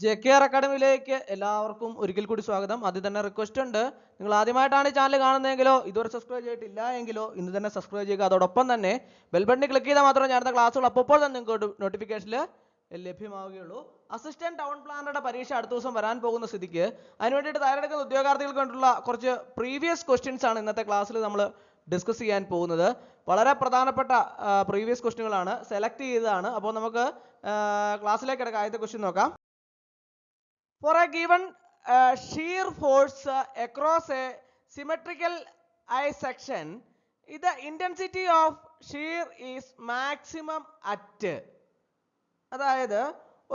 JKR അക്കാഡമിയിലേക്ക് എല്ലാവർക്കും ഒരിക്കൽ കൂടി സ്വാഗതം. ആദ്യം തന്നെ റിക്വസ്റ്റ് ഉണ്ട്, നിങ്ങൾ ആദ്യമായിട്ടാണ് ഈ ചാനൽ കാണുന്നതെങ്കിലോ ഇതുവരെ സബ്സ്ക്രൈബ് ചെയ്തിട്ടില്ല എങ്കിലോ ഇന്ന് തന്നെ സബ്സ്ക്രൈബ് ചെയ്യുക. അതോടൊപ്പം തന്നെ ബെൽ ബട്ടൺ ക്ലിക്ക് ചെയ്താൽ മാത്രമേ ഞാനത്തെ ക്ലാസ്സുകൾ അപ്പോൾ തന്നെ നിങ്ങൾക്ക് നോട്ടിഫിക്കേഷനിൽ ലഭ്യമാവുകയുള്ളൂ. അസിസ്റ്റന്റ് ടൗൺ പ്ലാനറുടെ പരീക്ഷ അടുത്ത ദിവസം വരാൻ പോകുന്ന സ്ഥിതിക്ക് അതിന് വേണ്ടിയിട്ട് തയ്യാറെടുക്കുന്ന ഉദ്യോഗാർത്ഥികൾക്ക് വേണ്ടിയുള്ള കുറച്ച് പ്രീവിയസ് ക്വസ്റ്റ്യൻസ് ആണ് ഇന്നത്തെ ക്ലാസ്സിൽ നമ്മൾ ഡിസ്കസ് ചെയ്യാൻ പോകുന്നത്. വളരെ പ്രധാനപ്പെട്ട പ്രീവിയസ് ക്വസ്റ്റ്യനുകളാണ്, സെലക്ട് ചെയ്തതാണ്. അപ്പോൾ നമുക്ക് ക്ലാസ്സിലേക്ക് കിടക്കാം. ആദ്യത്തെ ക്വസ്റ്റ്യൻ നോക്കാം. For a given shear force across a symmetrical I section, the intensity of shear is maximum at. അതായത്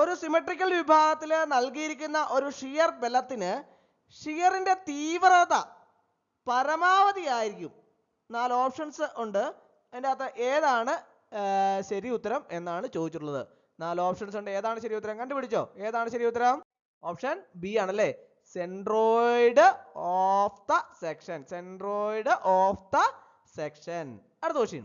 ഒരു സിമെട്രിക്കൽ വിഭാഗത്തിൽ നൽകിയിരിക്കുന്ന ഒരു ഷിയർ ബലത്തിന് ഷിയറിന്റെ തീവ്രത പരമാവധി ആയിരിക്കും. 4 ഓപ്ഷൻസ് ഉണ്ട്. അതിൻ്റെ അകത്ത് ഏതാണ് ശരി ഉത്തരം എന്നാണ് ചോദിച്ചിട്ടുള്ളത്. 4 ഓപ്ഷൻസ് ഉണ്ട്. ഏതാണ് ശരി ഉത്തരം? കണ്ടുപിടിച്ചോ? ഏതാണ് ശരി ഉത്തരം? ഓപ്ഷൻ ബി ആണല്ലേ, centroid of the section. Centroid of the section. അടുത്ത question.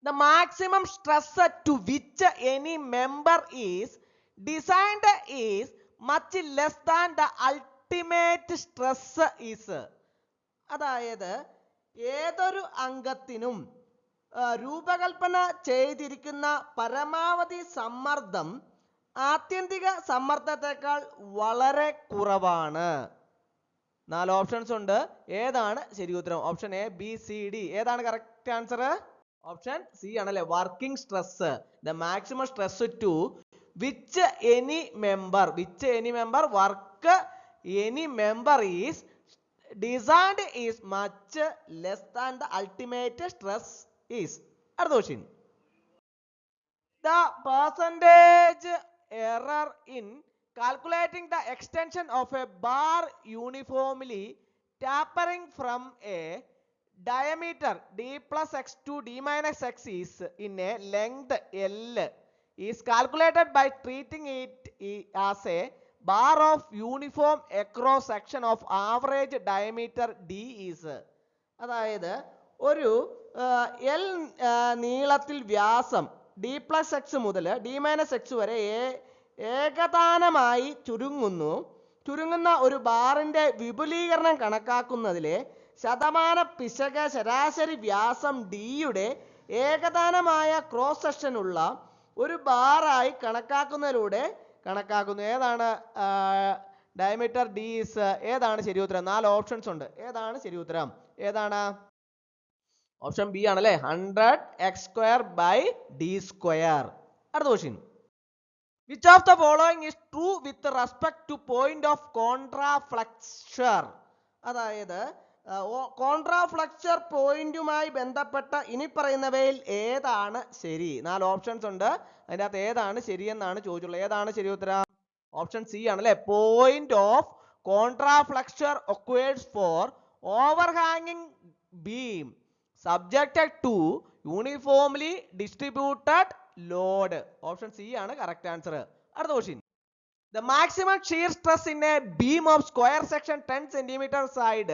The maximum stress to which any member is designed is much less than the ultimate stress is. അതായത് ഏതൊരു അംഗത്തിനും രൂപകൽപ്പന ചെയ്തിരിക്കുന്ന പരമാവധി സമ്മർദ്ദം ആത്യന്തിക സമ്മർദ്ദത്തെക്കാൾ വളരെ കുറവാണ്. 4 ഓപ്ഷൻസ് ഉണ്ട്. ഏതാണ് ശരി ഉത്തരം? Option A, B, C, D. ഏതാണ് കറക്റ്റ് ആൻസർ? ഓപ്ഷൻ സി ആണല്ലേ, working stress. The maximum stress to which any member, which any member, work any member is designed is much less than the ultimate stress is. അടുത്ത question. The percentage error in calculating the extension of a bar uniformly tapering from a diameter d plus x to d minus x is in a length L is calculated by treating it as a bar of uniform across section of average diameter d is. അതായത് ഒരു L നീളത്തിൽ വ്യാസം D plus X മുതൽ D minus X വരെ ഏകതാനമായി ചുരുങ്ങുന്ന ഒരു ബാറിന്റെ വിപുലീകരണം കണക്കാക്കുന്നതിലെ ശതമാന പിശക് ശരാശരി വ്യാസം ഡിയുടെ ഏകതാനമായ ക്രോസ് സെക്ഷൻ ഉള്ള ഒരു ബാറായി കണക്കാക്കുന്നതിലൂടെ കണക്കാക്കുന്നു. ഏതാണ് ഡയമീറ്റർ ഡി ഈസ്? ഏതാണ് ശരി ഉത്തരം? 4 ഓപ്ഷൻസ് ഉണ്ട്. ഏതാണ് ശരി ഉത്തരം? ഏതാണ്? ഓപ്ഷൻ ബി ആണല്ലേ, 100x² by d². അടുത്ത question. Which of the following is true with respect to point of contraflexure? അതായത് കോൺട്രാഫ്ലക്ചർ പോയിന്റുമായി ബന്ധപ്പെട്ട ഇനി പറയുന്നവയിൽ ഏതാണ് ശരി? 4 ഓപ്ഷൻസ് ഉണ്ട്. അതിൻ്റെ അകത്ത് ഏതാണ് ശരിയെന്നാണ് ചോദിച്ചുള്ളത്. ഏതാണ് ശരി ഉത്തരം? ഓപ്ഷൻ സി ആണല്ലേ, point of contraflexure occurs for overhanging beam subjected to uniformly distributed load. Option C ആണ് കറക്റ്റ് ആൻസർ. അടുത്ത question. The maximum shear stress in a beam of square section 10 cm side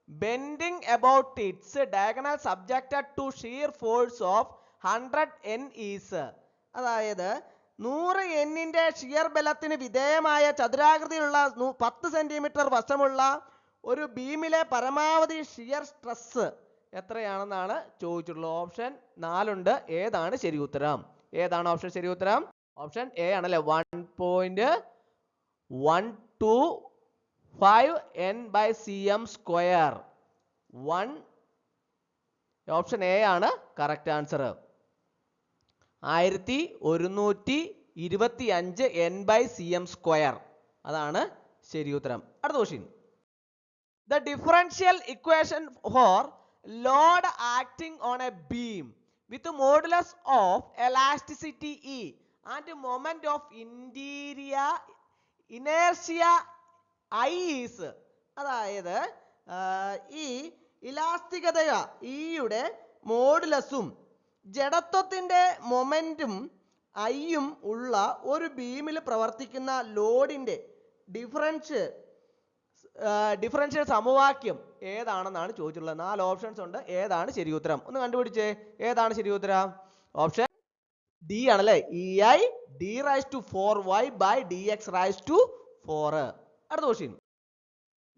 bending about its diagonal subjected to shear force of 100 N is. അതായത് 100 N-ന്റെ shear ബലത്തിന് വിധേയമായ ചതുരാകൃതിയിലുള്ള 10 centimetre വശമുള്ള ഒരു ബീമിലെ പരമാവധി shear stress എത്രയാണെന്നാണ് ചോദിച്ചിട്ടുള്ളത്. Option 4 ഉണ്ട്. ഏതാണ് ശരി ഉത്തരം? ഏതാണ് ഓപ്ഷൻ ശരി ഉത്തരം? ഓപ്ഷൻ എ ആണല്ലേ, 1.125 N by cm². Option A ആണ് correct answer. 1125 N by cm². അതാണ് ശരി ഉത്തരം. അടുത്ത question. The differential equation for load acting on a beam with modulus of elasticity E and moment of inertia I is. അതായത് ഈ ഇലാസ്തികത ഇയുടെ മോഡുലസും ജഡത്വത്തിന്റെ momentum ഐയും ഉള്ള ഒരു ബീമിൽ പ്രവർത്തിക്കുന്ന ലോഡിന്റെ ഡിഫറൻഷ്യൽ സമവാക്യം ഏതാണെന്നാണ് ചോദിച്ചിട്ടുള്ളത്. 4 ഓപ്ഷൻസ് ഉണ്ട്. ഏതാണ് ശരി ഉത്തരം? ഒന്ന് കണ്ടുപിടിച്ചേ. ഏതാണ് ശരി ഉത്തരം? ഓപ്ഷൻ ഡി ആണല്ലേ, EI d raised to 4y by dx raised to 4. അടുത്ത question.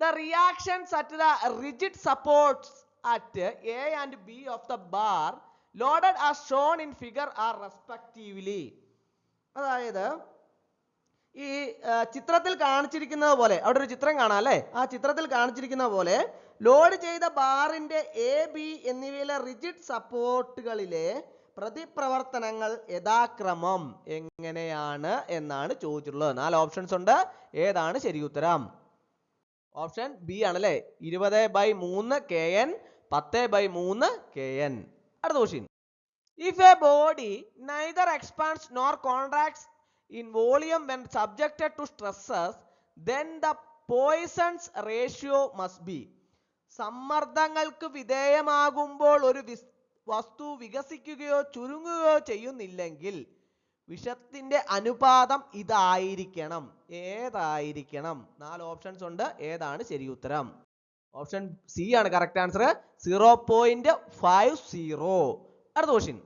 The reactions at the rigid supports at A and B of the bar loaded as shown in figure are respectively. അതായത് ഈ ചിത്രത്തിൽ കാണിച്ചിരിക്കുന്നത് പോലെ, അവിടെ ഒരു ചിത്രം കാണാം അല്ലേ, ആ ചിത്രത്തിൽ കാണിച്ചിരിക്കുന്ന പോലെ ലോഡ് ചെയ്ത ബാറിന്റെ AB എന്നിവയിലെ റിജിഡ് സപ്പോർട്ടുകളിലെ പ്രതിപ്രവർത്തനങ്ങൾ യഥാക്രമം എങ്ങനെയാണ് എന്നാണ് ചോദിച്ചിട്ടുള്ളത്. 4 ഓപ്ഷൻസ് ഉണ്ട്. ഏതാണ് ശരി ഉത്തരം? ഓപ്ഷൻ ബി ആണല്ലേ, 20/3 kN, 10/3 kN. അടുത്ത question. If a body neither expands nor contracts in volume when subjected to stresses, then the Poisson's ratio must be. സമ്മർദ്ദങ്ങൾക്ക് വിധേയമാകുമ്പോൾ ഒരു വസ്തു വികസിക്കുകയോ ചുരുങ്ങുകയോ ചെയ്യുന്നില്ലെങ്കിൽ വിഷത്തിന്റെ അനുപാതം ഇതായിരിക്കണം. ഏതായിരിക്കണം? 4 ഓപ്ഷൻസ് ഉണ്ട്. ഏതാണ് ശരി ഉത്തരം? ഓപ്ഷൻ സി ആണ് കറക്റ്റ് ആൻസർ, 0.50. അടുത്ത question.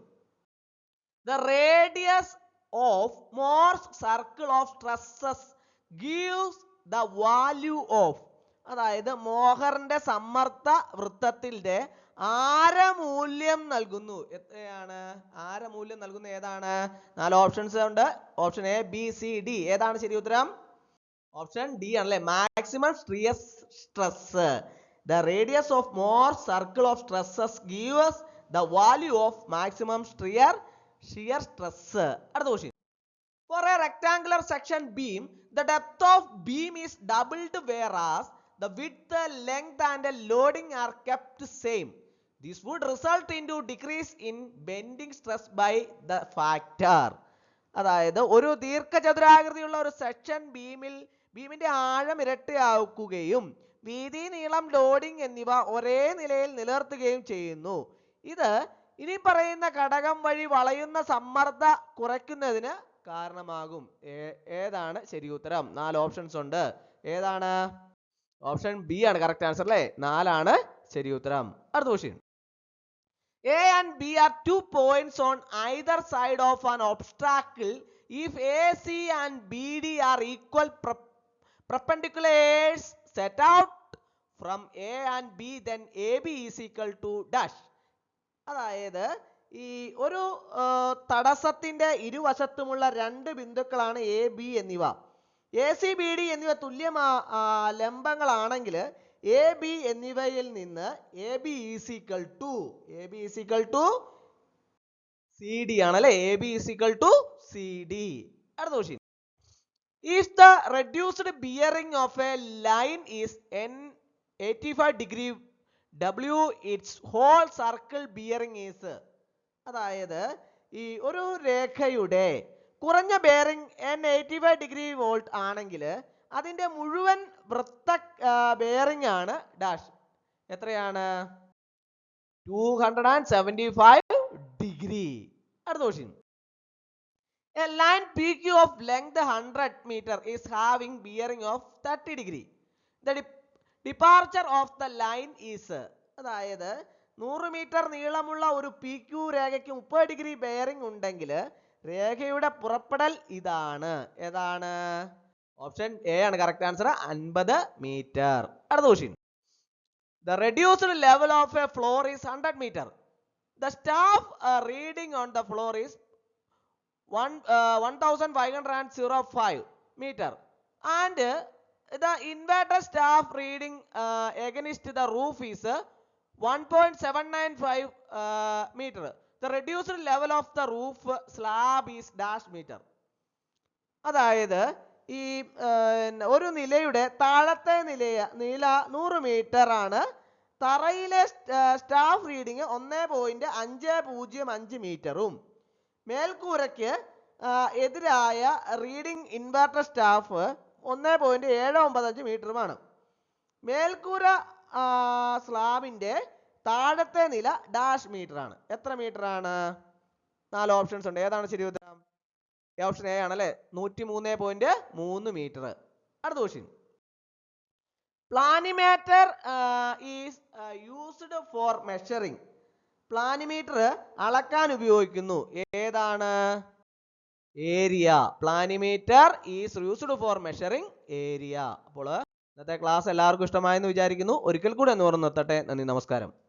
The radius of Moore's circle of stresses gives the value of. അതായത് മോഹറിന്റെ സമ്മർദ്ദ വൃത്തത്തിന്റെ ആരമൂല്യം നൽകുന്നു. എത്രയാണ് ആരമൂല്യം നൽകുന്നത്? ഏതാണ്? 4 ഓപ്ഷൻസ് ഉണ്ട്. Option A, B, C, D. ഏതാണ് ശരി ഉത്തരം? ഓപ്ഷൻ ഡി ആണല്ലേ, maximum stress. The radius of Moore's circle of stresses gives the value of maximum shear stress. അടുത്ത question. For a rectangular section beam, the depth of beam is doubled whereas the width, length and loading are kept same. This would result into decrease in bending stress by the factor. അതായത് ഒരു ദീർഘചതുരാകൃതിയുള്ള ഒരു section ബീമിന്റെ ആഴം ഇരട്ടിയാക്കുകയും വീതി, നീളം, loading എന്നിവ ഒരേ നിലയിൽ നിലനിർത്തുകയും ചെയ്യുന്നു. ഇത് ഇനി പറയുന്ന ഘടകം വഴി വളയുന്ന സമ്മർദ്ദ കുറയ്ക്കുന്നതിന് കാരണമാകും. ഏതാണ് ശരി ഉത്തരം? 4 ഓപ്ഷൻസ് ഉണ്ട്. ഏതാണ്? ഓപ്ഷൻ ബി ആണ് കറക്റ്റ് ആൻസർ അല്ലേ, 4 ആണ് ശരി ഉത്തരം. അടുത്ത question. A and B are 2 points on either side of an obstacle. If AC and BD are equal perpendiculars set out from A and B, then AB is equal to dash. അതായത് ഈ ഒരു തടസ്സത്തിന്റെ ഇരുവശത്തുമുള്ള 2 ബിന്ദുക്കളാണ് A, B എന്നിവ. AC, BD എന്നിവ തുല്യ ലംബങ്ങളാണെങ്കിൽ AB എന്നിവയിൽ നിന്ന് AB is equal to CD ആണല്ലേ, AB is equal to CD. അടുത്ത question. If the reduced bearing of a line is n 85 degree W, its whole circle bearing is. അതായത് ഈ ഒരു രേഖയുടെ കുറഞ്ഞ ബെയറിംഗ് n85 ഡിഗ്രി വോൾട്ട് ആണെങ്കിൽ അതിന്റെ മുഴുവൻ വൃത്ത ബെയറിംഗ് ആണ് ഡാഷ്. എത്രയാണ്? 275 ഡിഗ്രി. അടുത്ത question. A line PQ of length 100 meter is having bearing of 30 degree. The departure of the line is. അതായത് 100 മീറ്റർ നീളമുള്ള ഒരു PQ രേഖയ്ക്ക് 30 ഡിഗ്രി ബെയറിംഗ് ഉണ്ടെങ്കിൽ രേഖയുടെ പുറപ്പെടൽ ഇതാണ്. ഏതാണ്? ഓപ്ഷൻ എ ആണ് കറക്റ്റ് ആൻസർ, 50 മീറ്റർ. അടുത്ത question. The reduced level of a floor is 100 meter. The staff reading on the floor is 1505 meter and the inverter staff reading against the roof is 1.795 meter. The reduced level of the roof slab is dash meter. അതായത് ഈ ഒരു നിലയുടെ താഴത്തെ നീള 100 metre ആണ്. തറയിലെ staff reading 1.505 മീറ്ററും മേൽക്കൂരയ്ക്ക് എതിരായ reading inverter staff 1.795 മീറ്ററുമാണ്. മേൽക്കൂര സ്ലാബിന്റെ താഴത്തെ നില ഡാഷ് മീറ്റർ ആണ്. എത്ര മീറ്റർ ആണ്? 4 ഓപ്ഷൻസ് ഉണ്ട്. ഏതാണ് ശരി ഉത്തരം? ഓപ്ഷൻ എ ആണല്ലേ, 103.3 മീറ്റർ. അടുത്ത question. Planimeter is used for measuring planimeter അളക്കാൻ ഉപയോഗിക്കുന്നു. ഏതാണ്? Area. Planimeter is used for measuring area. അപ്പോൾ ഇന്നത്തെ ക്ലാസ് എല്ലാവർക്കും ഇഷ്ടമായെന്ന് വിചാരിക്കുന്നു. ഒരിക്കൽ കൂടി ഒന്ന് ഓർമ്മ നിർത്തട്ടെ. നന്ദി, നമസ്കാരം.